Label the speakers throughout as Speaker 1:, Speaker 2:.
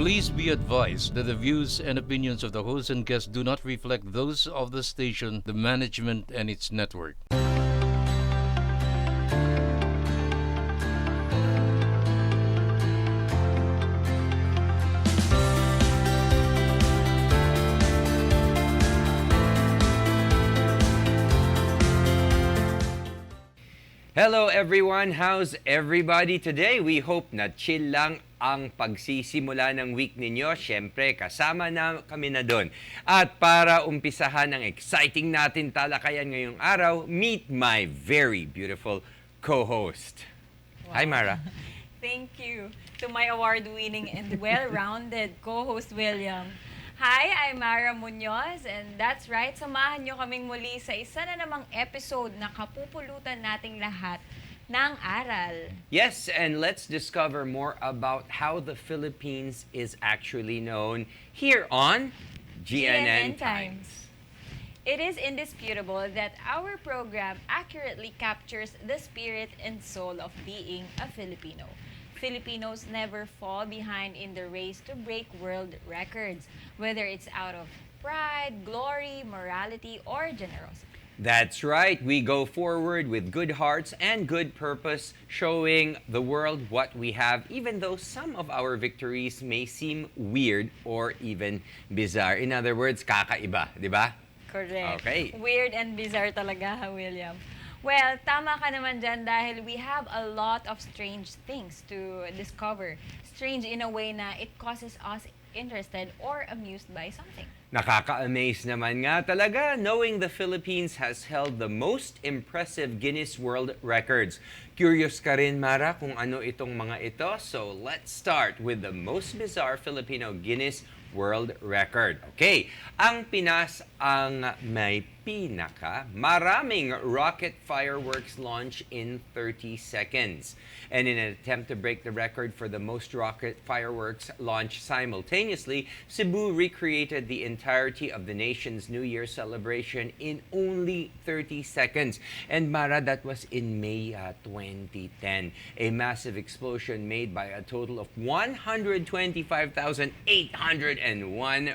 Speaker 1: Please be advised that the views and opinions of the host and guests do not reflect those of the station, the management, and its network.
Speaker 2: Hello everyone! How's everybody today? We hope na chill lang ang pagsisimula ng week ninyo. Siyempre, kasama na kami na doon. At para umpisahan ang exciting natin talakayan ngayong araw, meet my very beautiful co-host.
Speaker 3: Wow.
Speaker 2: Hi, Mara.
Speaker 3: Thank you to my award-winning and well-rounded co-host, William. Hi, I'm Mara Munoz, and that's right, samahan nyo kaming muli sa isa na namang episode na kapupulutan nating lahat ng aral.
Speaker 2: Yes, and let's discover more about how the Philippines is actually known here on GNN Times.
Speaker 3: It is indisputable that our program accurately captures the spirit and soul of being a Filipino. Filipinos never fall behind in the race to break world records, whether it's out of pride, glory, morality, or generosity.
Speaker 2: That's right. We go forward with good hearts and good purpose, showing the world what we have, even though some of our victories may seem weird or even bizarre. In other words, kakaiba, di ba?
Speaker 3: Correct.
Speaker 2: Okay.
Speaker 3: Weird and bizarre talaga, ha, William? Well, tama ka naman dyan dahil we have a lot of strange things to discover. Strange in a way na it causes us interested or amused by something.
Speaker 2: Nakaka-amaze naman nga talaga knowing the Philippines has held the most impressive Guinness World Records. Curious ka rin, Mara, kung ano itong mga ito? So let's start with the most bizarre Filipino Guinness World Record. Okay, ang Pinas ang may Pinaka, maraming rocket fireworks launch in 30 seconds. And in an attempt to break the record for the most rocket fireworks launched simultaneously, Cebu recreated the entirety of the nation's New Year celebration in only 30 seconds. And Mara, that was in May 2010. A massive explosion made by a total of 125,801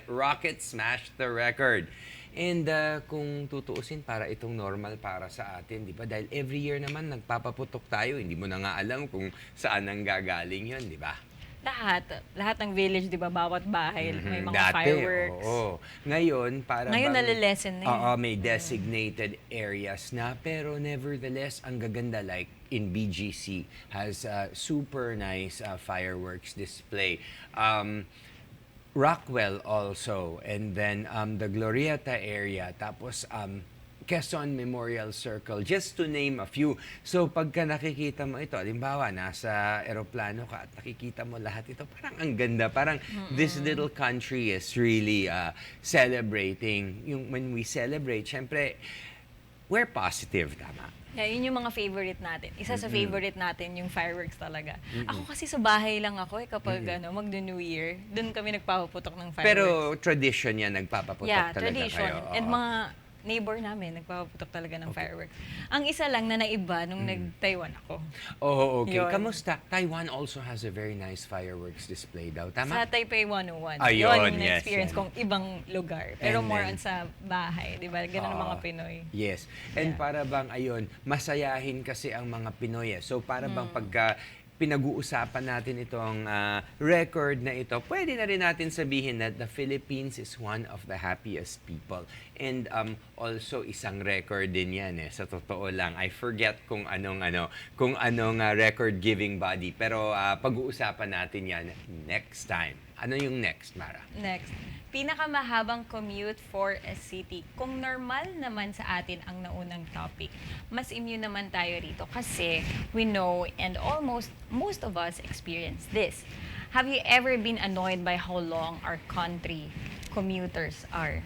Speaker 2: rockets smashed the record. And kung tutuusin, para itong normal para sa atin, di ba? Dahil every year naman nagpapaputok tayo, hindi mo na nga alam kung saan ang gagaling yun, di ba?
Speaker 3: Lahat ng village, di ba, bawat bahay, may mga
Speaker 2: Dati,
Speaker 3: fireworks.
Speaker 2: oo. Ngayon, para
Speaker 3: Ngayon,
Speaker 2: bang,
Speaker 3: nalilesen na yun.
Speaker 2: Oo, may designated areas na, pero nevertheless, ang gaganda, like in BGC, has super nice fireworks display. Rockwell also, and then the Glorieta area, tapos Quezon Memorial Circle, just to name a few. So pagka nakikita mo ito, halimbawa nasa eroplano ka at nakikita mo lahat ito, parang ang ganda, parang this little country is really celebrating. When we celebrate, syempre, we're positive, tama?
Speaker 3: Yeah, yun yung mga favorite natin. Isa sa favorite natin yung fireworks talaga. Ako kasi sa bahay lang ako kapag mag-New Year, doon kami nagpapaputok ng fireworks.
Speaker 2: Pero tradition yan, nagpapaputok
Speaker 3: Yeah,
Speaker 2: talaga
Speaker 3: tradition.
Speaker 2: kayo.
Speaker 3: And mga neighbor namin, nagpapaputok talaga ng fireworks. Ang isa lang na naiba nung nag-Taiwan ako.
Speaker 2: Oh, okay.
Speaker 3: Yun.
Speaker 2: Kamusta? Taiwan also has a very nice fireworks display daw. Tama?
Speaker 3: Sa Taipei 101.
Speaker 2: Ayun,
Speaker 3: Yun yung
Speaker 2: yes,
Speaker 3: experience
Speaker 2: yan.
Speaker 3: kong ibang lugar. Pero
Speaker 2: And
Speaker 3: more
Speaker 2: then,
Speaker 3: on sa bahay, di ba? Ganun ang mga Pinoy.
Speaker 2: Yes. And
Speaker 3: Yeah.
Speaker 2: para bang, ayun, masayahin kasi ang mga Pinoy. So para bang pagka pinag-uusapan natin itong record na ito, pwede na rin natin sabihin that the Philippines is one of the happiest people. And also isang record din yan sa totoo lang. I forget kung anong record-giving body. Pero pag-uusapan natin yan next time. Ano yung next, Mara?
Speaker 3: Next, pinakamahabang commute for a city. Kung normal naman sa atin ang naunang topic, mas immune naman tayo rito kasi we know and almost most of us experience this. Have you ever been annoyed by how long our country commuters are?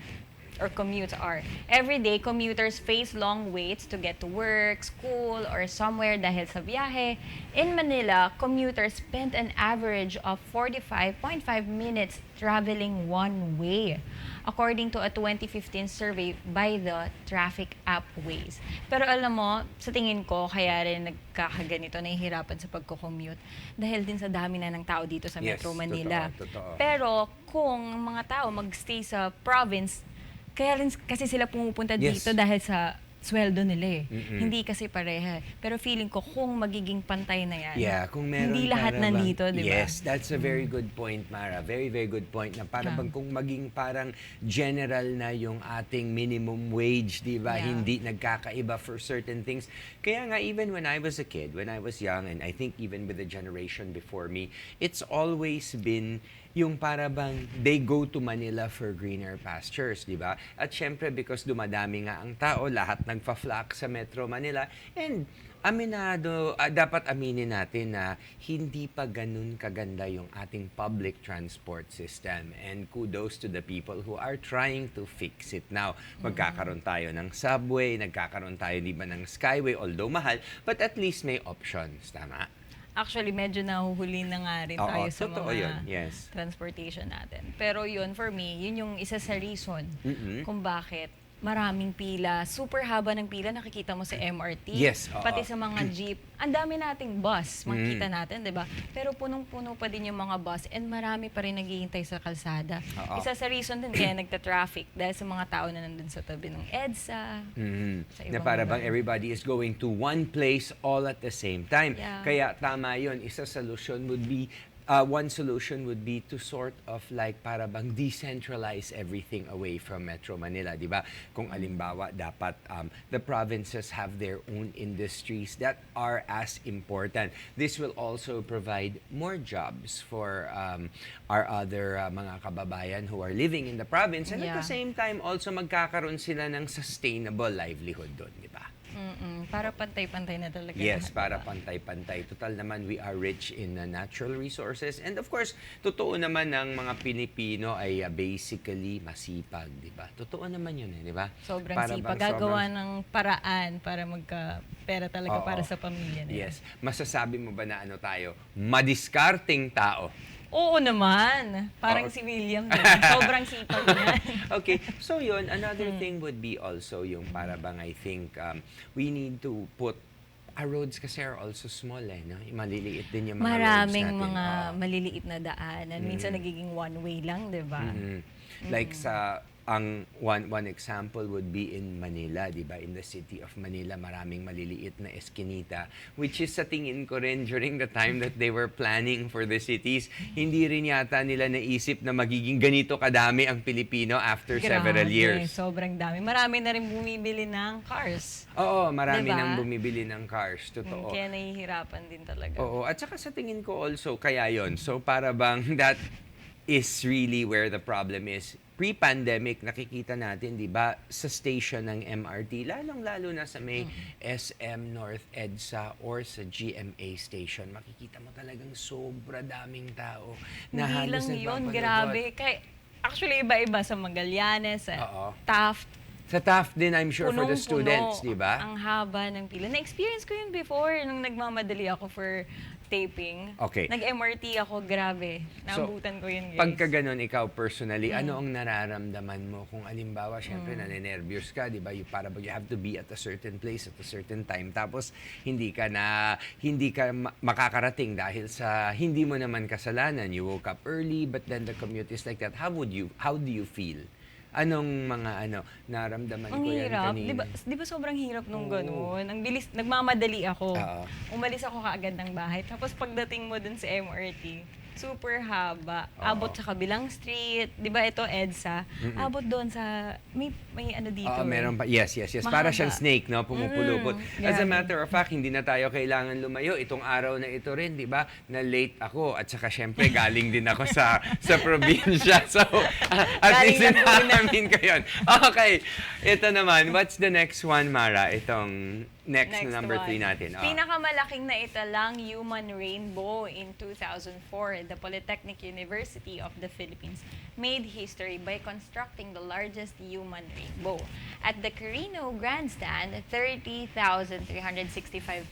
Speaker 3: or commutes are. Every day, commuters face long waits to get to work, school, or somewhere dahil sa biyahe. In Manila, commuters spend an average of 45.5 minutes traveling one way, according to a 2015 survey by the traffic app Waze. Pero alam mo, sa tingin ko, kaya rin nagkakaganito, nahihirapan sa pagko-commute dahil din sa dami na ng tao dito sa Metro Manila.
Speaker 2: Totoo.
Speaker 3: Pero kung mga tao magstay sa province, kaya rin kasi sila pumupunta dito dahil sa sweldo nila Hindi kasi pareha. Pero feeling ko kung magiging pantay na yan,
Speaker 2: kung meron
Speaker 3: hindi lahat nandito, di ba?
Speaker 2: Yes, that's a very good point, Mara. Very, very good point na para bang kung maging parang general na yung ating minimum wage, di ba? Hindi nagkakaiba for certain things. Kaya nga, even when I was a kid, when I was young, and I think even with the generation before me, it's always been yung para bang they go to Manila for greener pastures, di ba? At syempre, because dumadami nga ang tao, lahat nagfa-flock sa Metro Manila. And dapat aminin natin na hindi pa ganun kaganda yung ating public transport system. And kudos to the people who are trying to fix it now. Magkakaroon tayo ng subway, nagkakaroon tayo di ba ng skyway, although mahal, but at least may options, tama?
Speaker 3: Actually, medyo nahuhuli na nga rin tayo sa mga transportation natin. Pero yun, for me, yun yung isa sa reason kung bakit maraming pila, super haba ng pila, nakikita mo sa MRT, pati sa mga jeep. Ang dami nating bus, makikita natin, di ba? Pero punong-puno pa din yung mga bus and marami pa rin naghihintay sa kalsada. Isa sa reason din kaya nagta-traffic dahil sa mga tao na nandun sa tabi ng EDSA.
Speaker 2: Na para bang everybody is going to one place all at the same time. Kaya tama yun, one solution would be to sort of like para bang decentralize everything away from Metro Manila, di ba? Kung alimbawa, dapat the provinces have their own industries that are as important. This will also provide more jobs for our other mga kababayan who are living in the province. And at the same time, also magkakaroon sila ng sustainable livelihood doon, di ba?
Speaker 3: Para pantay-pantay na talaga.
Speaker 2: Yes, para pantay-pantay. Total naman, we are rich in natural resources. And of course, totoo naman ng mga Pilipino ay basically masipag, di ba? Totoo naman yun, di ba?
Speaker 3: Sobrang sipag. Gagawa ng paraan para magka-pera talaga para sa pamilya nila.
Speaker 2: Yes. Masasabi mo ba na tayo? Madiskarting tao.
Speaker 3: Oo naman. Parang si William din. Sobrang sipag niya.
Speaker 2: Okay. So yun, another thing would be also yung para bang I think we need to put our roads kasi are also small no? Maliliit din yung mga
Speaker 3: maraming
Speaker 2: roads natin.
Speaker 3: Mga maliliit na daanan. Minsan nagiging one-way lang, di ba?
Speaker 2: Like ang one example would be in Manila, di ba? In the city of Manila, maraming maliliit na eskinita, which is sa tingin ko rin during the time that they were planning for the cities, hindi rin yata nila naisip na magiging ganito kadami ang Pilipino after several years.
Speaker 3: Sobrang dami. Marami na rin bumibili ng cars.
Speaker 2: Oo, marami nang bumibili ng cars. Totoo.
Speaker 3: Kaya nahihirapan din talaga.
Speaker 2: Oo, at saka sa tingin ko also, kaya yon. So para bang that is really where the problem is. Pre-pandemic, nakikita natin, di ba, sa station ng MRT, lalong-lalo na sa may SM North EDSA or sa GMA station, makikita mo talagang sobra daming tao.
Speaker 3: Hindi lang yun, grabe. Actually, iba-iba sa Magallanes, sa Taft.
Speaker 2: Sa Taft din, I'm sure, for the students, di ba?
Speaker 3: Ang haba ng pila. Na-experience ko yun before, nung nagmamadali ako for taping.
Speaker 2: Okay.
Speaker 3: Nag-MRT ako, grabe. Naabutan ko yun, guys.
Speaker 2: Pagka ganun, ikaw personally, ano ang nararamdaman mo? Kung alimbawa, syempre, naninervyos ka, di ba? You have to be at a certain place at a certain time. Tapos, hindi ka makakarating dahil sa hindi mo naman kasalanan. You woke up early, but then the commute is like that. How do you feel? Anong mga naramdaman ko yan kanina?
Speaker 3: Di ba sobrang hirap nung gano'n? Ang bilis, nagmamadali ako. Umalis ako kaagad ng bahay. Tapos pagdating mo dun sa MRT, super haba. Abot sa kabilang street. Di ba ito, EDSA? Abot doon sa, may dito.
Speaker 2: Meron pa. Yes.
Speaker 3: Mahaba.
Speaker 2: Para siyang snake, no? Pumupulupot. As a matter of fact, hindi na tayo kailangan lumayo. Itong araw na ito rin, di ba? Na late ako. At saka syempre, galing din ako sa probinsya. So, at least namin ko yun. Okay. Ito naman, what's the next one, Mara? Itong Next na number 3 natin.
Speaker 3: Pinakamalaking naitalang human rainbow in 2004, the Polytechnic University of the Philippines made history by constructing the largest human rainbow. At the Carino Grandstand, 30,365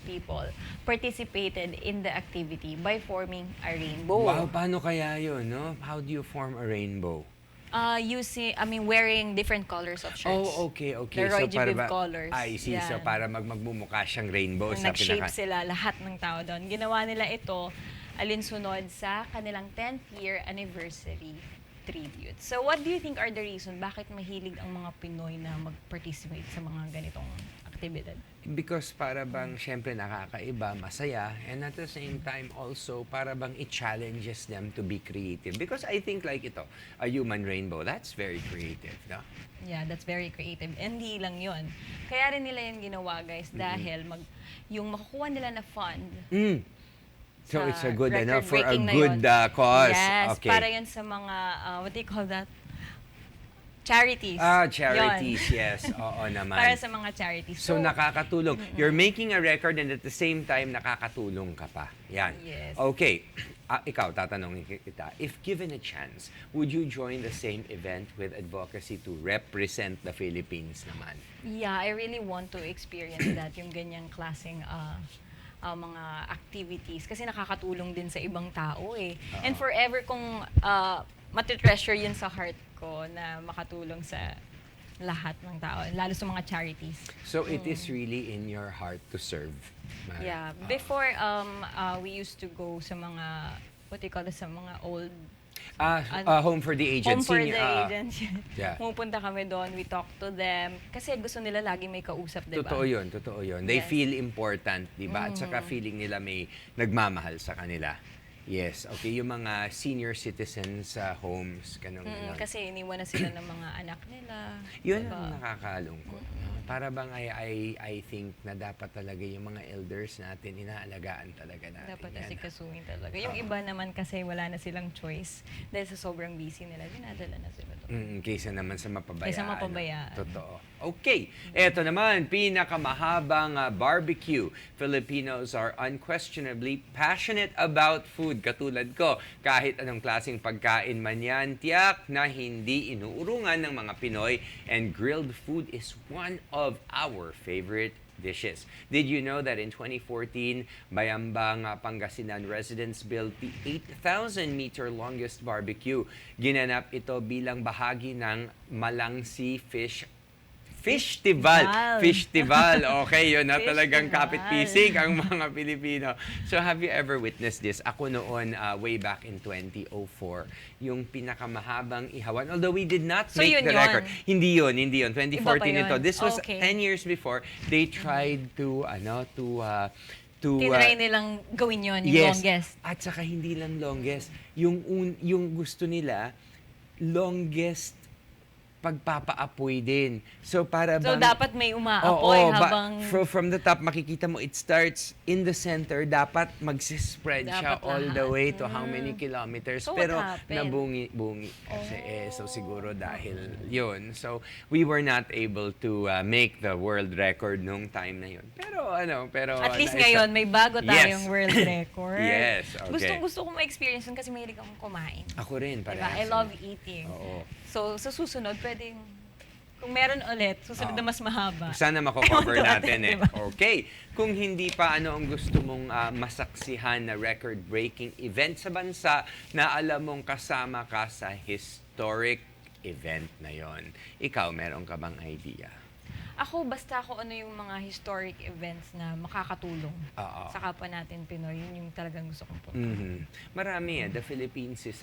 Speaker 3: people participated in the activity by forming a rainbow.
Speaker 2: Wow, paano kaya yun, no? How do you form a rainbow?
Speaker 3: Wearing different colors of shirts.
Speaker 2: Oh, okay.
Speaker 3: The Roy G. Biv colors.
Speaker 2: I see. So
Speaker 3: Yan.
Speaker 2: para magmumukha siyang rainbow sa
Speaker 3: Nag-shape sila, lahat ng tao doon. Ginawa nila ito alinsunod sa kanilang 10th year anniversary tribute. So what do you think are the reason bakit mahilig ang mga Pinoy na mag-participate sa mga ganitong aktibidad?
Speaker 2: Because para bang syempre nakakaiba, masaya, and at the same time also para bang it challenges them to be creative. Because I think like ito, a human rainbow, that's very creative, no?
Speaker 3: Yeah, that's very creative. And hindi lang yun. Kaya rin nila yung ginawa, guys, dahil yung makukuha nila na fund.
Speaker 2: So
Speaker 3: sa
Speaker 2: it's a good enough for a
Speaker 3: record-breaking na
Speaker 2: good
Speaker 3: yun.
Speaker 2: cause.
Speaker 3: Yes,
Speaker 2: Okay.
Speaker 3: para yun sa mga, what do you call that? Charities.
Speaker 2: Charities,
Speaker 3: Yun.
Speaker 2: yes. Oo naman.
Speaker 3: Para sa mga charities.
Speaker 2: So nakakatulong. You're making a record and at the same time nakakatulong ka pa. Yan.
Speaker 3: Yes.
Speaker 2: Okay. Ikaw, tatanungin kita. If given a chance, would you join the same event with advocacy to represent the Philippines naman?
Speaker 3: Yeah, I really want to experience that, yung ganyang klaseng mga activities. Kasi nakakatulong din sa ibang tao eh. And forever kung matitreasure yun sa heart ko na makatulong sa lahat ng tao, lalo sa mga charities.
Speaker 2: So it is really in your heart to serve. Mara.
Speaker 3: Yeah. Before, we used to go sa mga, what do you call it, sa mga old
Speaker 2: Home for the Aged.
Speaker 3: Home for
Speaker 2: Senior,
Speaker 3: the agents.
Speaker 2: yeah.
Speaker 3: Pumupunta kami doon, we talk to them. Kasi gusto nila lagi may kausap, di ba?
Speaker 2: Totoo yun, totoo yun. They
Speaker 3: Yes.
Speaker 2: feel important, di ba? At saka feeling nila may nagmamahal sa kanila. Yes, okay. Yung mga senior citizens sa homes, ganun.
Speaker 3: Kasi iniwan na sila ng mga anak nila.
Speaker 2: Yun
Speaker 3: diba?
Speaker 2: ang nakakalungkot. Para bang I think na dapat talaga yung mga elders natin, inaalagaan talaga natin.
Speaker 3: Dapat
Speaker 2: yan.
Speaker 3: asikasuhin talaga. Yung iba naman kasi wala na silang choice. Dahil sa sobrang busy nila, dinadala na sila doon.
Speaker 2: Kaysa naman sa mapabayaan.
Speaker 3: Kaysa mapabayaan.
Speaker 2: Totoo. Okay. Eto naman, pinakamahabang barbecue. Filipinos are unquestionably passionate about food. Katulad ko, kahit anong klaseng pagkain man yan, tiyak na hindi inuurungan ng mga Pinoy. And grilled food is one of our favorite dishes. Did you know that in 2014, Bayambang, Pangasinan residents built the 8,000-meter longest barbecue? Ginanap ito bilang bahagi ng Malangsi Fishtival. Okay, yun na talagang kapit-pisig ang mga Pilipino. So have you ever witnessed this? Ako noon, way back in 2004, yung pinakamahabang ihawan. Although we did not
Speaker 3: So
Speaker 2: make
Speaker 3: yun
Speaker 2: the
Speaker 3: yun?
Speaker 2: record. Hindi yun. 2014
Speaker 3: Iba pa
Speaker 2: ito.
Speaker 3: yun.
Speaker 2: This was
Speaker 3: Okay.
Speaker 2: 10 years before. They tried to
Speaker 3: Tinry nilang gawin yun, yung
Speaker 2: yes.
Speaker 3: longest.
Speaker 2: At saka hindi lang longest. Yung gusto nila, longest pagpapaapoy din. So para
Speaker 3: So
Speaker 2: bang
Speaker 3: dapat may umaapoy habang...
Speaker 2: from the top makikita mo it starts in the center, dapat magsispread siya
Speaker 3: Dapat
Speaker 2: all the
Speaker 3: lahat.
Speaker 2: way to how many kilometers.
Speaker 3: So what
Speaker 2: Pero
Speaker 3: happened?
Speaker 2: nabungi kasi so siguro dahil yun. So we were not able to make the world record nung time na yun. Pero
Speaker 3: At least ngayon, may bago tayong
Speaker 2: Yes.
Speaker 3: world record.
Speaker 2: Yes, okay.
Speaker 3: Gusto ko ma-experience yun kasi mahilig akong kumain.
Speaker 2: Ako rin,
Speaker 3: Diba?
Speaker 2: parehas.
Speaker 3: I love eating.
Speaker 2: Oo.
Speaker 3: So, sa susunod, pwedeng, kung meron ulit, susunod na mas mahaba.
Speaker 2: Sana mako-cover
Speaker 3: I want to
Speaker 2: natin
Speaker 3: attend,
Speaker 2: eh.
Speaker 3: diba?
Speaker 2: Okay. Kung hindi pa, ano ang gusto mong masaksihan na record-breaking event sa bansa na alam mong kasama ka sa historic event na yon? Ikaw, meron ka bang idea?
Speaker 3: Ako, basta ako ano yung mga historic events na makakatulong sa kapwa natin Pinoy, yun yung talagang gusto kong punta.
Speaker 2: Marami The Philippines is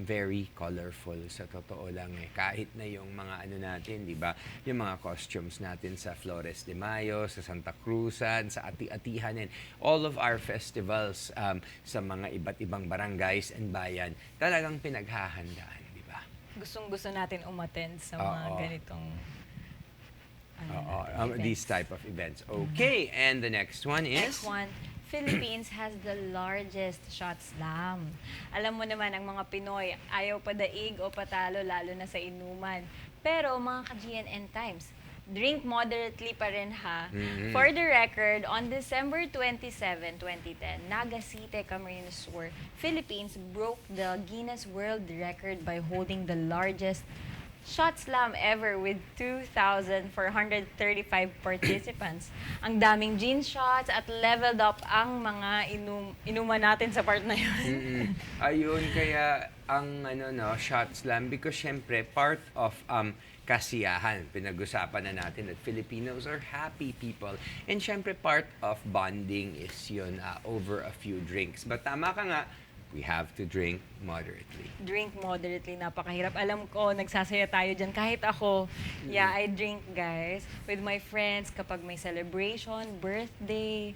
Speaker 2: very colorful sa totoo lang eh. Kahit na yung mga natin, di ba? Yung mga costumes natin sa Flores de Mayo, sa Santa Cruzan, sa Ati-Atihan, and all of our festivals sa mga iba't ibang barangays and bayan, talagang pinaghahandaan, di ba?
Speaker 3: Gustong-gusto natin umattend sa mga ganitong
Speaker 2: these type of events. Okay, and the next one is?
Speaker 3: Next one, Philippines has the largest shot slam. Alam mo naman, ang mga Pinoy, ayaw padaig o patalo, lalo na sa inuman. Pero mga ka-GNN times, Drink moderately pa rin ha.
Speaker 2: Mhm.
Speaker 3: For the record, on December 27, 2010, Nagasite, Camarines Sur, Philippines broke the Guinness World Record by holding the largest shot slam ever with 2,435 participants. Ang daming gin shots at leveled up ang mga inuman natin sa part na yun.
Speaker 2: Ayun, kaya ang shot slam because syempre part of kasiyahan. Pinag-usapan na natin that Filipinos are happy people. And syempre part of bonding is yun over a few drinks. But tama ka nga, we have to drink moderately.
Speaker 3: Drink moderately, napakahirap. Alam ko, nagsasaya tayo dyan. Kahit ako, I drink, guys, with my friends kapag may celebration, birthday,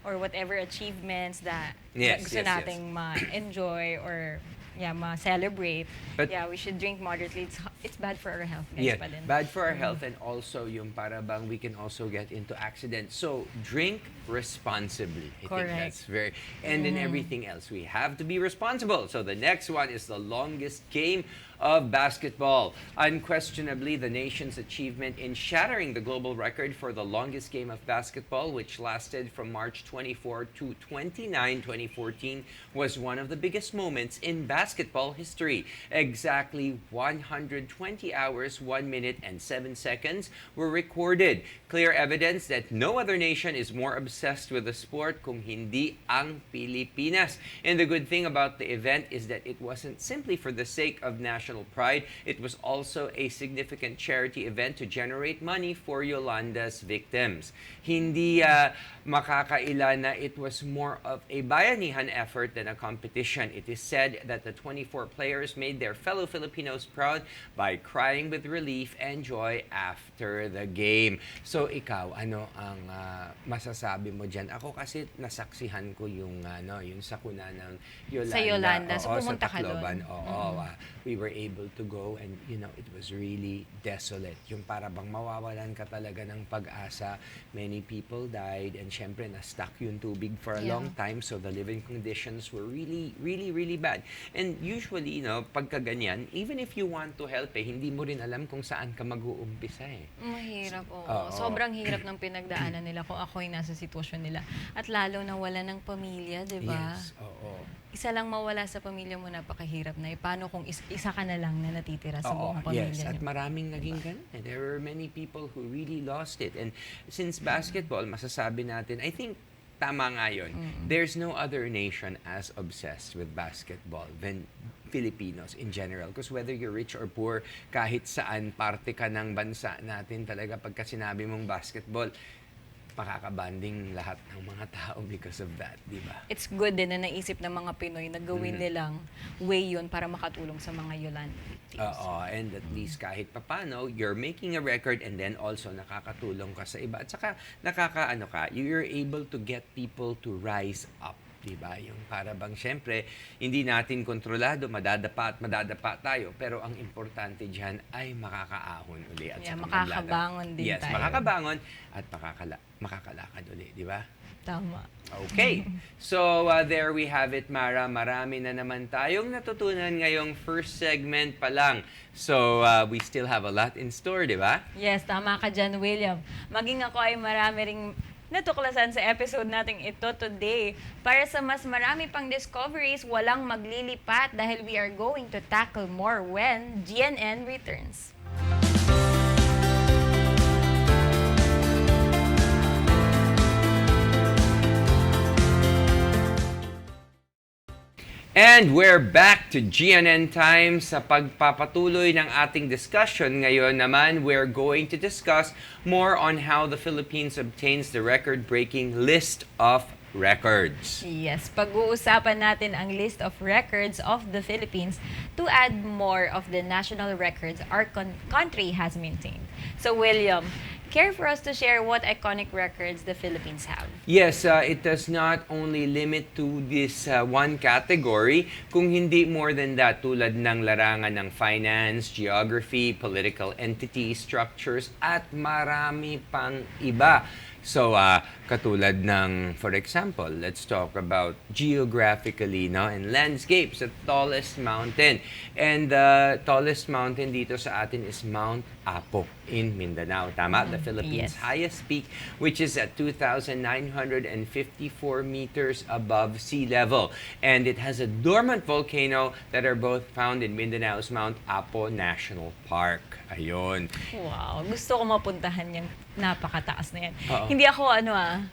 Speaker 3: or whatever achievements that gusto nating ma-enjoy or ma-celebrate.
Speaker 2: But
Speaker 3: we should drink moderately. It's bad for our health, guys.
Speaker 2: yeah,
Speaker 3: Pa din.
Speaker 2: bad for our health and also yung para bang we can also get into accidents. So, drink responsibly. I think
Speaker 3: Correct.
Speaker 2: that's very... And in everything else, we have to be responsible. So, the next one is the longest game of basketball. Unquestionably, the nation's achievement in shattering the global record for the longest game of basketball, which lasted from March 24 to 29, 2014, was one of the biggest moments in basketball history. Exactly 120 hours, 1 minute, and 7 seconds were recorded. Clear evidence that no other nation is more obsessed with the sport kung hindi ang Pilipinas. And the good thing about the event is that it wasn't simply for the sake of national pride. It was also a significant charity event to generate money for Yolanda's victims. Hindi makakaila na it was more of a bayanihan effort than a competition. It is said that the 24 players made their fellow Filipinos proud by crying with relief and joy after the game. So ikaw, ano ang masasabi mo dyan? Ako kasi nasaksihan ko yung sakuna ng Yolanda.
Speaker 3: Sa Yolanda. So
Speaker 2: Oo,
Speaker 3: pumunta
Speaker 2: sa
Speaker 3: ka doon.
Speaker 2: Tacloban. Oo, we were able to go and it was really desolate. Yung para bang mawawalan ka talaga ng pag-asa. Many people died and syempre na-stuck yung tubig for a long time, so the living conditions were really, really, really bad. And usually, pagka ganyan, even if you want to help, hindi mo rin alam kung saan ka mag-uumpisa eh.
Speaker 3: Mahirap, oo.
Speaker 2: Oo.
Speaker 3: Sobrang hirap ng pinagdaanan nila kung ako'y nasa sitwasyon nila. At lalo na wala ng pamilya, di ba?
Speaker 2: Yes, oo.
Speaker 3: Isa lang mawala sa pamilya mo, napakahirap na. Paano kung isa ka na lang na natitira sa
Speaker 2: Oo,
Speaker 3: buong pamilya
Speaker 2: yes, at
Speaker 3: niyo?
Speaker 2: maraming naging ganun. There were many people who really lost it. And since basketball, masasabi natin, I think tama nga yun. There's no other nation as obsessed with basketball than Filipinos in general. Because whether you're rich or poor, kahit saan parte ka ng bansa natin talaga pagka sinabi mong basketball, makakabanding lahat ng mga tao because of that, di ba?
Speaker 3: It's good din na naisip ng mga Pinoy na gawin nilang way yun para makatulong sa mga Yolanda victims.
Speaker 2: Oo, and at least kahit papano, you're making a record and then also nakakatulong ka sa iba. At saka you're able to get people to rise up. Diba? Yung para bang syempre, hindi natin kontrolado, madadapa tayo. Pero ang importante dyan ay makakaahon uli. At saka
Speaker 3: makakabangon din
Speaker 2: yes,
Speaker 3: tayo.
Speaker 2: Yes, makakabangon at makakalakad uli. Diba?
Speaker 3: Tama.
Speaker 2: Okay. So, there we have it, Mara. Marami na naman tayong natutunan ngayong first segment pa lang. So, we still have a lot in store, diba?
Speaker 3: Yes, tama ka dyan, William. Maging ako ay marami ring natuklasan sa episode nating ito today. Para sa mas marami pang discoveries, walang maglilipat dahil we are going to tackle more when GNN returns.
Speaker 2: And we're back to GNN time. Sa pagpapatuloy ng ating discussion ngayon naman, we're going to discuss more on how the Philippines obtains the record-breaking list of records.
Speaker 3: Yes, pag-uusapan natin ang list of records of the Philippines to add more of the national records our country has maintained. So, William, care for us to share what iconic records the Philippines have?
Speaker 2: Yes, it does not only limit to this one category, kung hindi more than that, tulad ng larangan ng finance, geography, political entity structures, at marami pang iba. So, katulad ng, for example, let's talk about geographically, no, and landscapes, the tallest mountain. And the tallest mountain dito sa atin is Mount Apo in Mindanao. Tama? The Philippines'
Speaker 3: yes.
Speaker 2: highest peak, which is at 2,954 meters above sea level. And it has a dormant volcano that are both found in Mindanao's Mount Apo National Park. Ayun.
Speaker 3: Wow, gusto ko mapuntahan yung napakataas na yan.
Speaker 2: Oo.
Speaker 3: Hindi ako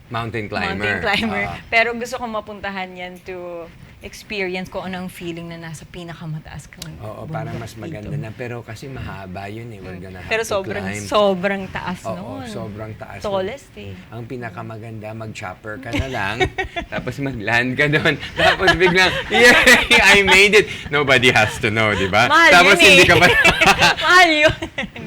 Speaker 2: Mountain climber.
Speaker 3: mountain climber,
Speaker 2: Ah.
Speaker 3: pero gusto ko mapuntahan yan to experience ko anong feeling na nasa pinakamataas kang
Speaker 2: Oo,
Speaker 3: bundok
Speaker 2: parang mas maganda
Speaker 3: dito.
Speaker 2: na. Pero kasi mahaba yun eh. We're gonna have
Speaker 3: Pero
Speaker 2: to
Speaker 3: sobrang
Speaker 2: climb.
Speaker 3: sobrang taas
Speaker 2: Oo,
Speaker 3: noon.
Speaker 2: sobrang taas.
Speaker 3: Tallest eh.
Speaker 2: Ang pinakamaganda, mag-chopper ka na lang, tapos mag-land ka doon, tapos biglang, yay, I made it. Nobody has to know, di ba?
Speaker 3: Mahal
Speaker 2: Tapos
Speaker 3: yun
Speaker 2: hindi
Speaker 3: eh.
Speaker 2: ka pa,
Speaker 3: Mahal yun.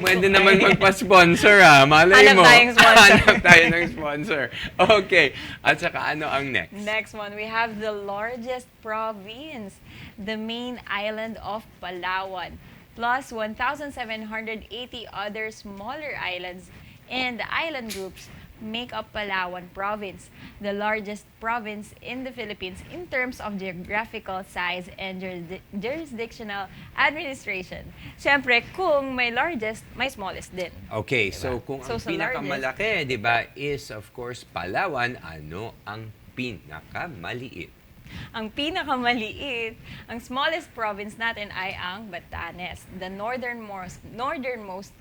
Speaker 2: pwede naman magpa-sponsor malay
Speaker 3: Hanap
Speaker 2: mo.
Speaker 3: tayong sponsor.
Speaker 2: Hanap tayo ng sponsor. Okay, at saka ano ang next?
Speaker 3: Next one, we have the largest province, the main island of Palawan, plus 1,780 other smaller islands, and the island groups make up Palawan province, the largest province in the Philippines in terms of geographical size and jurisdictional administration. Siyempre, kung may largest, may smallest din.
Speaker 2: Okay, so kung ang
Speaker 3: So, sa
Speaker 2: pinakamalaki, di ba, is of course Palawan, ano ang pinakamaliit?
Speaker 3: Ang pinakamaliit, ang smallest province natin ay ang Batanes. The northernmost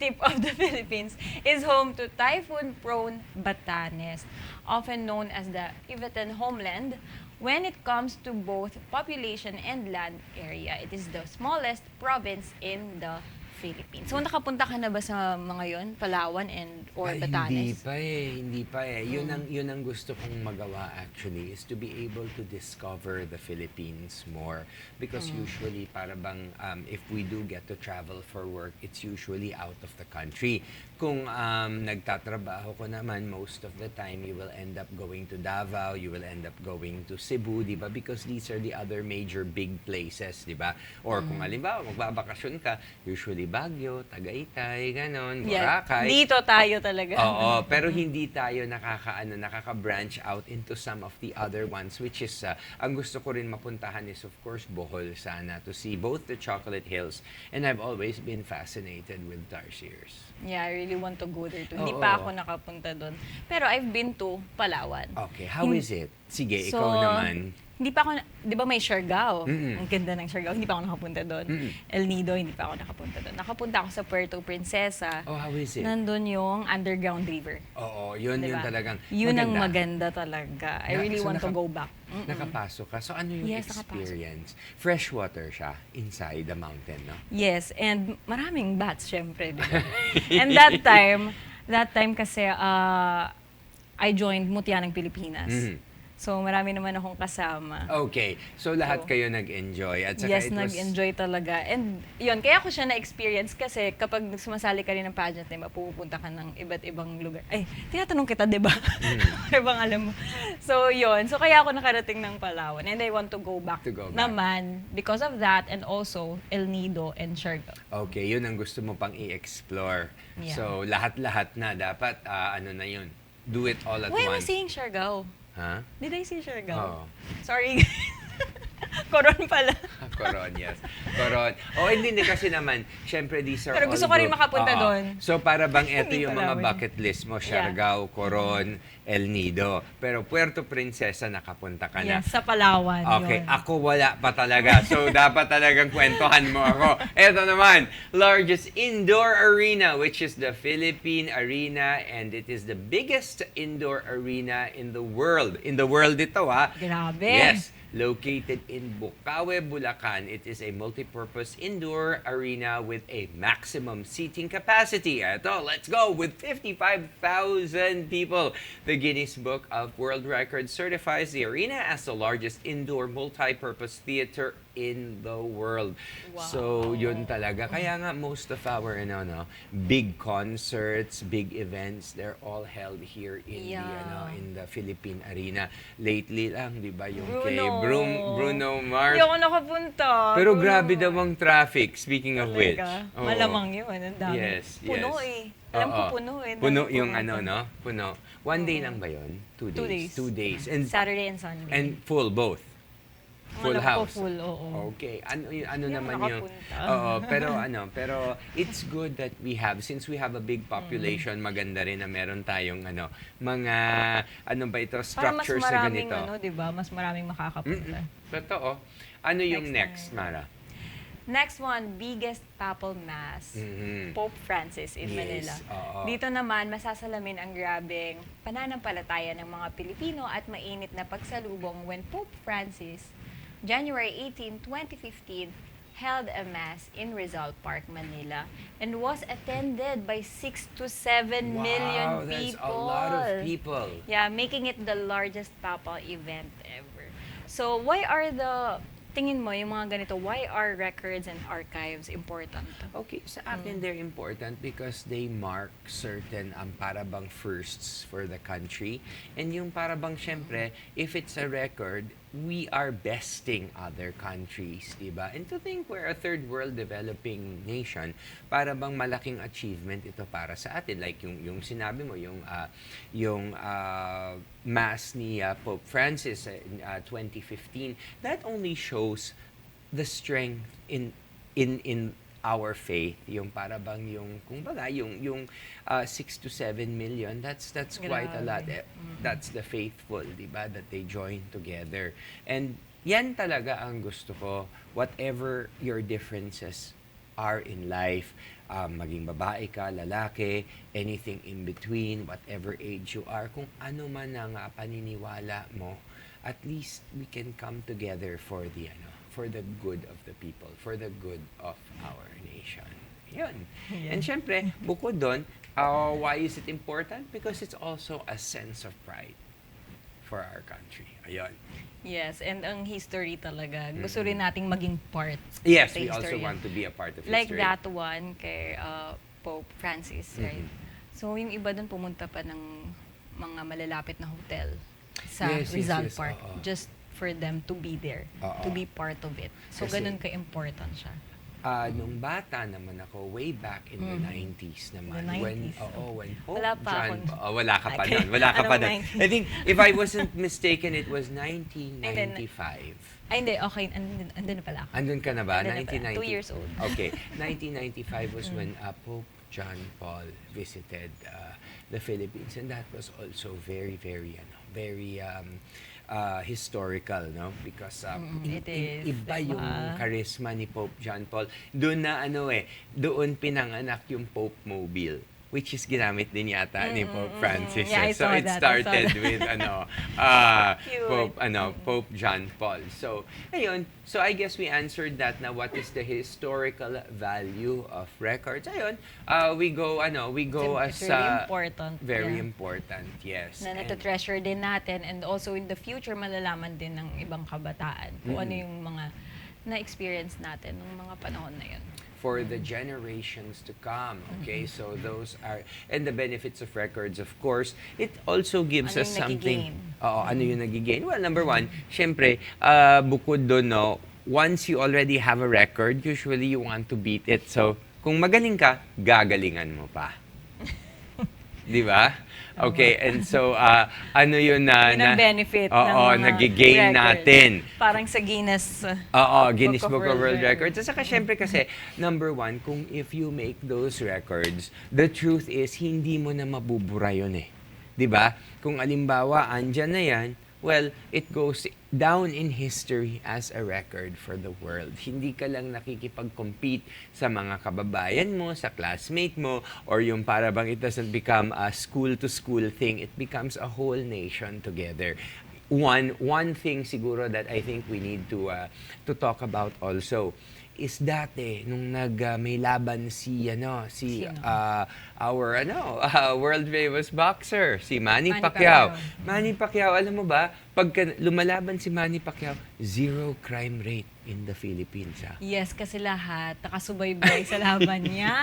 Speaker 3: tip of the Philippines is home to typhoon-prone Batanes, often known as the Tibetan homeland. When it comes to both population and land area, it is the smallest province in the Philippines. So nakapunta ka na ba sa mga yon, Palawan or
Speaker 2: Ay,
Speaker 3: Batanes?
Speaker 2: hindi pa eh. Yun ang gusto kong magawa actually, is to be able to discover the Philippines more. Because usually, para bang, if we do get to travel for work, it's usually out of the country. Kung nagtatrabaho ko naman, most of the time, you will end up going to Davao, you will end up going to Cebu, di ba? Because these are the other major big places, di ba? Or kung halimbawa, magbabakasyon ka, usually Baguio, Tagaytay, ganon, Boracay.
Speaker 3: Dito tayo talaga.
Speaker 2: Oo, pero hindi tayo nakaka-branch out into some of the other ones, which is, ang gusto ko rin mapuntahan is of course Bohol sana, to see both the Chocolate Hills, and I've always been fascinated with tarsiers.
Speaker 3: Yeah, I really want to go there too.
Speaker 2: Oo.
Speaker 3: Hindi pa ako nakapunta doon. Pero I've been to Palawan.
Speaker 2: Okay, how is it? Sige,
Speaker 3: So,
Speaker 2: ikaw naman.
Speaker 3: Hindi pa ako, di ba may Siargao?
Speaker 2: Mm-mm.
Speaker 3: Ang ganda ng Siargao. Hindi pa ako nakapunta doon.
Speaker 2: Mm-mm.
Speaker 3: El Nido, hindi pa ako nakapunta doon. Nakapunta ako sa Puerto Princesa.
Speaker 2: Oh, how is it?
Speaker 3: Nandun yung underground river.
Speaker 2: Oo, yun
Speaker 3: Diba?
Speaker 2: talagang
Speaker 3: Yun ang maganda talaga. I really
Speaker 2: So,
Speaker 3: want to go back.
Speaker 2: Nakapasok ka. So ano yung
Speaker 3: Yes, nakapasok.
Speaker 2: experience? Freshwater siya inside the mountain, no?
Speaker 3: Yes, and maraming bats, syempre. Diba? And that time kasi, I joined Mutya ng Pilipinas.
Speaker 2: Mhm.
Speaker 3: So, marami naman akong kasama.
Speaker 2: Okay. So, lahat
Speaker 3: So,
Speaker 2: kayo nag-enjoy. At saka
Speaker 3: Yes,
Speaker 2: it was...
Speaker 3: nag-enjoy talaga. And yun, kaya ko siya na-experience kasi kapag sumasali ka rin ng pageant, diba, pupunta ka ng iba't ibang lugar. Ay, tinatanong kita, di ba? Ibang alam mo. So, yun. So, kaya ako nakarating ng Palawan. And I want to go back, naman because of that and also El Nido and Siargao.
Speaker 2: Okay, yun ang gusto mo pang i-explore.
Speaker 3: Yeah.
Speaker 2: So, lahat-lahat na. Dapat, ano na yun. Do it all at
Speaker 3: Why am I
Speaker 2: once.
Speaker 3: saying Siargao?
Speaker 2: Ha?
Speaker 3: Did I say Siargao?
Speaker 2: Oo.
Speaker 3: Sorry. Coron pala.
Speaker 2: Coron, yes. Coron. Hindi kasi naman, syempre these are
Speaker 3: Pero
Speaker 2: all
Speaker 3: gusto ko rin
Speaker 2: group.
Speaker 3: makapunta
Speaker 2: Oo.
Speaker 3: doon.
Speaker 2: So para bang ito
Speaker 3: Hindi
Speaker 2: yung
Speaker 3: Palawan.
Speaker 2: mga bucket list mo, Siargao, Coron, El Nido. Pero Puerto Princesa nakapunta ka na.
Speaker 3: Yes, sa Palawan.
Speaker 2: Okay,
Speaker 3: yun.
Speaker 2: ako wala pa talaga. So, dapat talagang kwentuhan mo ako. Ito naman, largest indoor arena, which is the Philippine Arena, and it is the biggest indoor arena in the world. In the world ito, ha?
Speaker 3: Grabe.
Speaker 2: Yes. Located in Bukawe, Bulacan, it is a multi-purpose indoor arena with a maximum seating capacity. Ito, let's go, with 55,000 people. The Guinness Book of World Records certifies the arena as the largest indoor multi-purpose theater in the world.
Speaker 3: Wow.
Speaker 2: So, yun talaga. Kaya nga, most of our big concerts, big events, they're all held here in
Speaker 3: Yeah.
Speaker 2: in the Philippine Arena. Lately lang, di ba, yung
Speaker 3: Bruno.
Speaker 2: kay Bruno Mars.
Speaker 3: Hindi ako nakapunta.
Speaker 2: Pero
Speaker 3: Bruno
Speaker 2: grabe daw
Speaker 3: Mars.
Speaker 2: ang traffic, speaking of which.
Speaker 3: Talaga.
Speaker 2: Oo.
Speaker 3: Malamang yun. Ang dami.
Speaker 2: Yes,
Speaker 3: Puno
Speaker 2: yes.
Speaker 3: eh. Alam ko
Speaker 2: Oo.
Speaker 3: puno eh.
Speaker 2: Puno
Speaker 3: Dami
Speaker 2: yung
Speaker 3: puno.
Speaker 2: Puno. One day lang ba yun? 2 days?
Speaker 3: 2 days.
Speaker 2: 2 days. And,
Speaker 3: Saturday and Sunday.
Speaker 2: and full both? Full
Speaker 3: Alam ko
Speaker 2: house?
Speaker 3: full, oo.
Speaker 2: Okay. Ano
Speaker 3: Hindi
Speaker 2: naman
Speaker 3: ako
Speaker 2: yung...
Speaker 3: nakapunta.
Speaker 2: Oo, pero it's good that we have, since we have a big population, maganda rin na meron tayong mga, ba ito,
Speaker 3: Para mas
Speaker 2: structures na
Speaker 3: maraming,
Speaker 2: ganito.
Speaker 3: di ba? Mas maraming makakapunta.
Speaker 2: Totoo. Ano yung
Speaker 3: Next
Speaker 2: next, Mara?
Speaker 3: Next one, biggest papal mass. Pope Francis in
Speaker 2: Yes,
Speaker 3: Manila.
Speaker 2: oo.
Speaker 3: Dito naman, masasalamin ang grabing pananampalataya ng mga Pilipino at mainit na pagsalubong when Pope Francis, January 18, 2015, held a mass in Rizal Park, Manila, and was attended by 6 to 7 million
Speaker 2: that's
Speaker 3: people.
Speaker 2: a lot of people.
Speaker 3: Yeah, making it the largest papal event ever. So, tingin mo, yung mga ganito, why are records and archives important?
Speaker 2: Okay, sa akin they're important because they mark certain parabang firsts for the country. And yung parabang, syempre, if it's a record, we are besting other countries, diba? And to think we're a third world developing nation, parabang malaking achievement ito para sa atin. Like yung sinabi mo, yung mass ni Pope Francis in 2015, that only shows the strength in our faith, yung parabang yung kumbaga yung 6 to 7 million, that's quite a lot. That's the faithful, di ba, that they join together. And yan talaga ang gusto ko, whatever your differences are in life, maging babae ka, lalaki, anything in between, whatever age you are, kung ano man ang paniniwala mo, at least we can come together for the good of the people, for the good of our nation. Yun. And syempre, bukod doon, why is it important? Because it's also a sense of pride for our country. Ayun.
Speaker 3: Yes, and ang history talaga, gusto rin nating maging part
Speaker 2: Yes,
Speaker 3: sa
Speaker 2: we also
Speaker 3: history.
Speaker 2: want to be a part of
Speaker 3: Like
Speaker 2: history.
Speaker 3: that one kay Pope Francis, right? So yung iba dun pumunta pa ng mga malalapit na hotel sa
Speaker 2: Yes,
Speaker 3: Rizal
Speaker 2: yes,
Speaker 3: Park
Speaker 2: oo.
Speaker 3: just for them to be there, to be part of it. So
Speaker 2: Kasi-
Speaker 3: ganun ka-important siya.
Speaker 2: Nung bata naman ako, way back in the 90s naman.
Speaker 3: The 90s.
Speaker 2: When Pope
Speaker 3: Wala pa
Speaker 2: John...
Speaker 3: akong-
Speaker 2: wala ka pa
Speaker 3: Okay.
Speaker 2: nun. Wala ka pa
Speaker 3: Anong
Speaker 2: nun.
Speaker 3: 90s?
Speaker 2: I think, if I wasn't mistaken, it was 1995.
Speaker 3: Ay, hindi. Okay. Andun na pala ako.
Speaker 2: Andun ka na ba?
Speaker 3: Andun na pala.
Speaker 2: 1990.
Speaker 3: 2 years old.
Speaker 2: Okay. 1995 was when Pope John Paul visited the Philippines, and that was also very, very, very historical, no? Because
Speaker 3: It is,
Speaker 2: iba
Speaker 3: diba?
Speaker 2: yung charisma ni Pope John Paul. Doon na doon pinanganak yung Pope Mobile, which is ginamit din yata ni Pope Francis.
Speaker 3: Yeah, I
Speaker 2: So
Speaker 3: saw
Speaker 2: it
Speaker 3: that.
Speaker 2: started
Speaker 3: I saw
Speaker 2: with
Speaker 3: Cute.
Speaker 2: Pope John Paul. So ayun, so I guess we answered that na what is the historical value of records. Ayun, we go
Speaker 3: It's
Speaker 2: as
Speaker 3: really important.
Speaker 2: very
Speaker 3: Yeah.
Speaker 2: important, yes.
Speaker 3: Na
Speaker 2: And-
Speaker 3: natitreasure din natin, and also in the future malalaman din ng ibang kabataan kung ano yung mga na-experience natin ng mga panahon na yun.
Speaker 2: for the generations to come. Okay, so those are, and the benefits of records, of course, it also gives
Speaker 3: Ano
Speaker 2: us
Speaker 3: yung
Speaker 2: something.
Speaker 3: nagigain?
Speaker 2: Oo, ano yung nagigain? Well, number one, syempre, bukod doon, no, once you already have a record, usually you want to beat it. So, kung magaling ka, gagalingan mo pa. Di ba? Okay, and so, ano yun na...
Speaker 3: Yun ang benefit ng
Speaker 2: Oo,
Speaker 3: mga
Speaker 2: nagigain
Speaker 3: records.
Speaker 2: natin.
Speaker 3: Parang sa Guinness.
Speaker 2: Oo, Guinness Book of World Records. At saka syempre kasi, number one, kung if you make those records, the truth is, hindi mo na mabubura yun eh. 'Di ba? Kung alimbawa, andyan na yan, well, it goes down in history as a record for the world. Hindi ka lang nakikipag-compete sa mga kababayan mo, sa classmate mo, or yung para bang it doesn't become a school-to-school thing. It becomes a whole nation together. One thing siguro that I think we need to talk about also is dati nung may laban si
Speaker 3: Sino?
Speaker 2: our world famous boxer si Manny
Speaker 3: Manny
Speaker 2: Pacquiao.
Speaker 3: Pacquiao.
Speaker 2: Manny Pacquiao, alam mo ba, pagka lumalaban si Manny Pacquiao, 0 crime rate in the Philippines.
Speaker 3: Yes, kasi lahat nakasubaybay sa laban niya.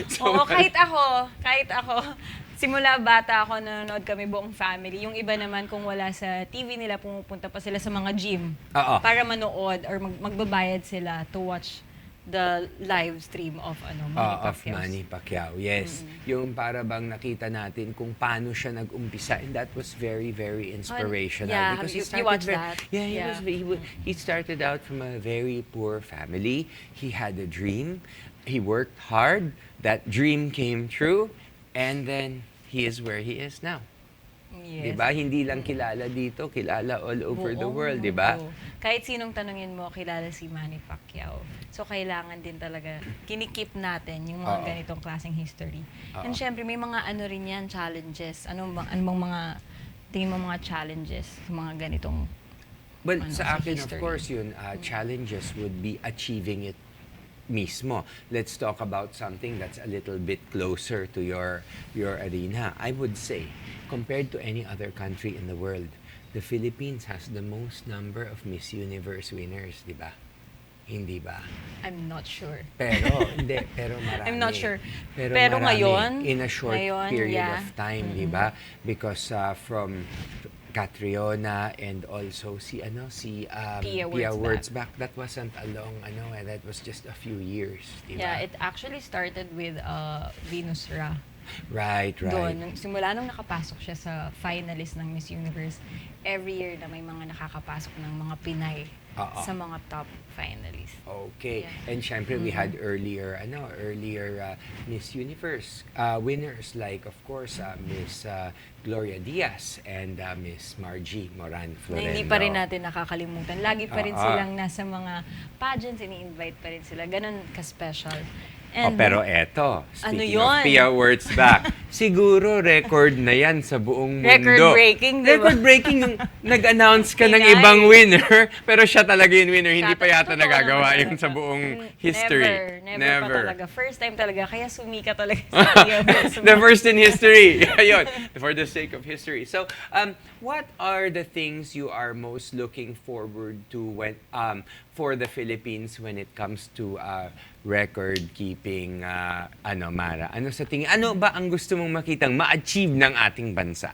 Speaker 2: So,
Speaker 3: Oo, kahit ako, Simula bata ako, nanonood kami buong family. Yung iba naman, kung wala sa TV nila, pumupunta pa sila sa mga gym
Speaker 2: Oo.
Speaker 3: para manood or magbabayad sila to watch the live stream of Manny
Speaker 2: Of
Speaker 3: Pacquiao's.
Speaker 2: Manny Pacquiao, yes. Yung para bang nakita natin kung paano siya nag-umpisa, and that was very, very inspirational.
Speaker 3: yeah,
Speaker 2: because
Speaker 3: you
Speaker 2: started
Speaker 3: watched
Speaker 2: very-
Speaker 3: that?
Speaker 2: Yeah,
Speaker 3: Yeah.
Speaker 2: he started out from a very poor family. He had a dream. He worked hard. That dream came true. And then, he is where he is now.
Speaker 3: Yes.
Speaker 2: Diba? Hindi lang kilala dito, kilala all over the
Speaker 3: Oo,
Speaker 2: world, diba?
Speaker 3: oo. Kahit sinong tanungin mo, kilala si Manny Pacquiao. So, kailangan din talaga, kinikip natin yung mga
Speaker 2: Oo.
Speaker 3: ganitong klaseng history.
Speaker 2: Oo.
Speaker 3: And syempre, may mga rin yan, challenges. Ano bang mga, tingin mo mga challenges sa mga ganitong
Speaker 2: Well,
Speaker 3: sa
Speaker 2: sa akin, of
Speaker 3: history.
Speaker 2: course, yun, challenges would be achieving it mismo. Let's talk about something that's a little bit closer to your arena. I would say, compared to any other country in the world, the Philippines has the most number of Miss Universe winners, di ba? Hindi ba?
Speaker 3: I'm not sure.
Speaker 2: Pero marami.
Speaker 3: I'm not sure.
Speaker 2: Pero
Speaker 3: Pero
Speaker 2: marami
Speaker 3: ngayon,
Speaker 2: in a short period
Speaker 3: yeah.
Speaker 2: of time, di ba? Because from Catriona and also Pia Words Back, that wasn't a long, that was just a few years, di ba?
Speaker 3: Yeah, it actually started with Venus Ra.
Speaker 2: Right.
Speaker 3: Doon, simula nung nakapasok siya sa finalist ng Miss Universe, every year na may mga nakakapasok ng mga Pinay
Speaker 2: Oo.
Speaker 3: sa mga top finalists.
Speaker 2: Okay.
Speaker 3: Yeah.
Speaker 2: And syempre, we had earlier Miss Universe winners like, of course, Miss Gloria Diaz and Miss Margie Moran
Speaker 3: Na
Speaker 2: Florendo.
Speaker 3: hindi pa rin natin nakakalimutan. Lagi pa rin
Speaker 2: Oo.
Speaker 3: silang nasa mga pageants, ini-invite pa rin sila. Ganon ka-special. And,
Speaker 2: Pero eto, speaking
Speaker 3: yun?
Speaker 2: of Pia Words Back, siguro record na yan sa buong mundo.
Speaker 3: Record-breaking, di ba?
Speaker 2: Record-breaking nung nag-announce ka ng
Speaker 3: Pinay.
Speaker 2: ibang winner, pero siya talaga yung winner. Hindi
Speaker 3: Siya-
Speaker 2: pa yata
Speaker 3: totoo
Speaker 2: nagagawa
Speaker 3: naman
Speaker 2: yun
Speaker 3: talaga.
Speaker 2: sa buong history.
Speaker 3: Never pa talaga. First time talaga. Kaya sumika talaga si Pia Words
Speaker 2: The
Speaker 3: Back.
Speaker 2: first in history. Ayun, for the sake of history. So, what are the things you are most looking forward to when for the Philippines when it comes to record keeping, Mara? Ano sa tingin? Ano ba ang gusto mong makitang ma-achieve ng ating bansa?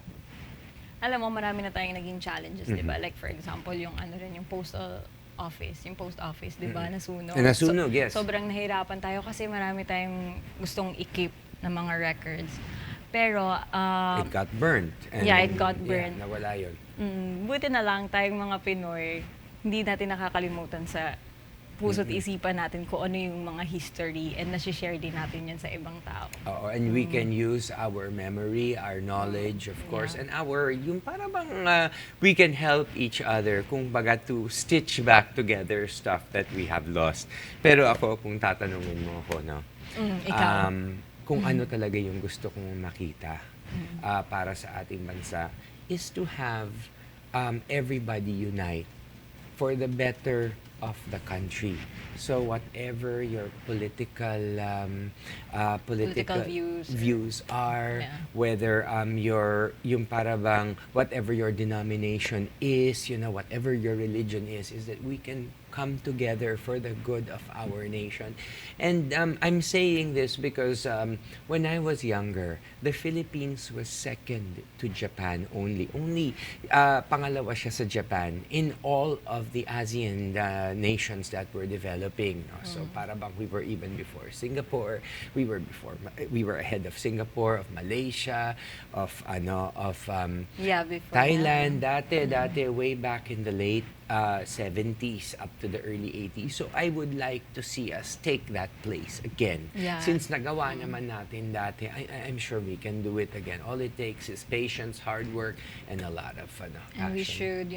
Speaker 3: Alam mo, marami na tayong naging challenges, di ba? Like, for example, yung yung post office, di ba? Nasunog.
Speaker 2: Nasunog, yes.
Speaker 3: Sobrang nahirapan tayo kasi marami tayong gustong i-keep na mga records. Pero,
Speaker 2: It got burnt. And,
Speaker 3: yeah, it got burnt.
Speaker 2: Yeah, nawala yun.
Speaker 3: buti na lang tayong mga Pinoy, hindi natin nakakalimutan sa puso't isipan natin kung ano yung mga history and nasi-share din natin yan sa ibang tao.
Speaker 2: Oo, and we can use our memory, our knowledge, of course,
Speaker 3: Yeah.
Speaker 2: and yung para bang we can help each other kung baga to stitch back together stuff that we have lost. Pero ako, kung tatanungin mo ako, no?
Speaker 3: Ikaw?
Speaker 2: Kung ano talaga yung gusto kong makita para sa ating bansa is to have everybody unite for the better of the country. So whatever your political
Speaker 3: views
Speaker 2: are,
Speaker 3: Yeah.
Speaker 2: whether yung para bang whatever your denomination is, whatever your religion is that we can come together for the good of our nation. And I'm saying this because when I was younger, the Philippines was second to Japan only. Pangalawa siya sa Japan in all of the ASEAN nations that were developing. No? So para bang we were even before Singapore, we were ahead of Singapore, of Malaysia, of
Speaker 3: Yeah, before
Speaker 2: Thailand, dati way back in the late 70s up to the early 80s. So I would like to see us take that place again.
Speaker 3: Yeah.
Speaker 2: Since nagawa naman natin dati, I'm sure we can do it again. All it takes is patience, hard work, and a lot of
Speaker 3: And
Speaker 2: action.
Speaker 3: we should,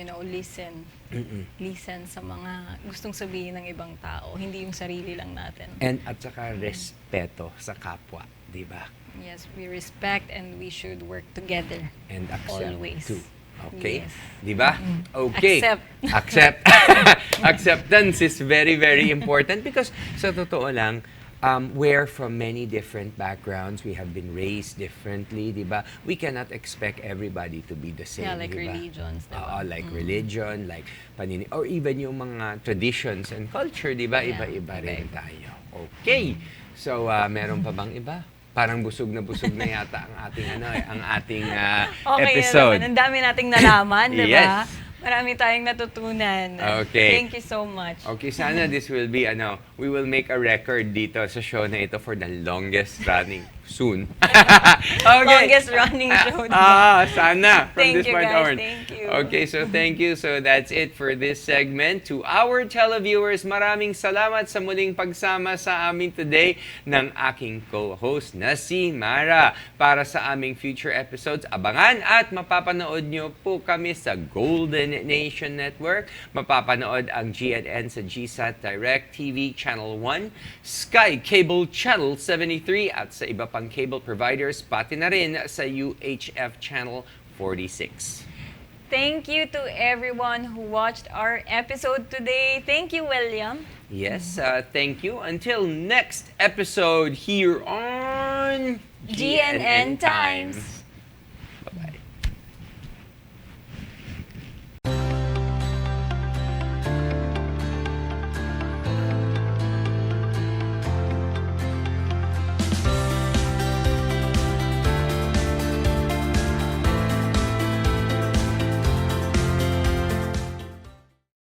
Speaker 3: listen sa mga gustong sabihin ng ibang tao, hindi yung sarili lang natin.
Speaker 2: And at saka respeto sa kapwa, di ba?
Speaker 3: Yes, we respect and we should work together.
Speaker 2: And accept
Speaker 3: Always.
Speaker 2: too. Okay?
Speaker 3: Yes.
Speaker 2: Di ba? Okay.
Speaker 3: Accept.
Speaker 2: Acceptance is very, very important because sa totoo lang, we're from many different backgrounds. We have been raised differently, di ba? We cannot expect everybody to be the same,
Speaker 3: Yeah, like
Speaker 2: di ba?
Speaker 3: religions, di ba?
Speaker 2: Like religion, like or even yung mga traditions and culture, di ba?
Speaker 3: Yeah,
Speaker 2: Iba-iba rin
Speaker 3: iba-iba.
Speaker 2: tayo. Okay. So, meron pa bang iba? parang busog na yata ang ating
Speaker 3: Okay
Speaker 2: episode.
Speaker 3: na naman. Ang dami nating nalaman, di ba?
Speaker 2: Yes.
Speaker 3: Marami tayong natutunan.
Speaker 2: Okay.
Speaker 3: Thank you so much.
Speaker 2: Okay, sana this will be, we will make a record dito sa show na ito for the longest running soon. Okay.
Speaker 3: Longest running show. diba?
Speaker 2: Sana from
Speaker 3: Thank
Speaker 2: this
Speaker 3: you,
Speaker 2: point
Speaker 3: guys.
Speaker 2: on.
Speaker 3: Thank you.
Speaker 2: Okay, so thank you. So that's it for this segment. To our televiewers, maraming salamat sa muling pagsama sa amin today ng aking co-host na si Mara. Para sa aming future episodes, abangan at mapapanood nyo po kami sa Golden Nation Network. Mapapanood ang GNN sa GSAT Direct TV Channel 1, Sky Cable Channel 73 at sa iba pang cable providers, pati na rin sa UHF Channel 46.
Speaker 3: Thank you to everyone who watched our episode today. Thank you, William.
Speaker 2: Yes, thank you. Until next episode here on
Speaker 3: GNN Times.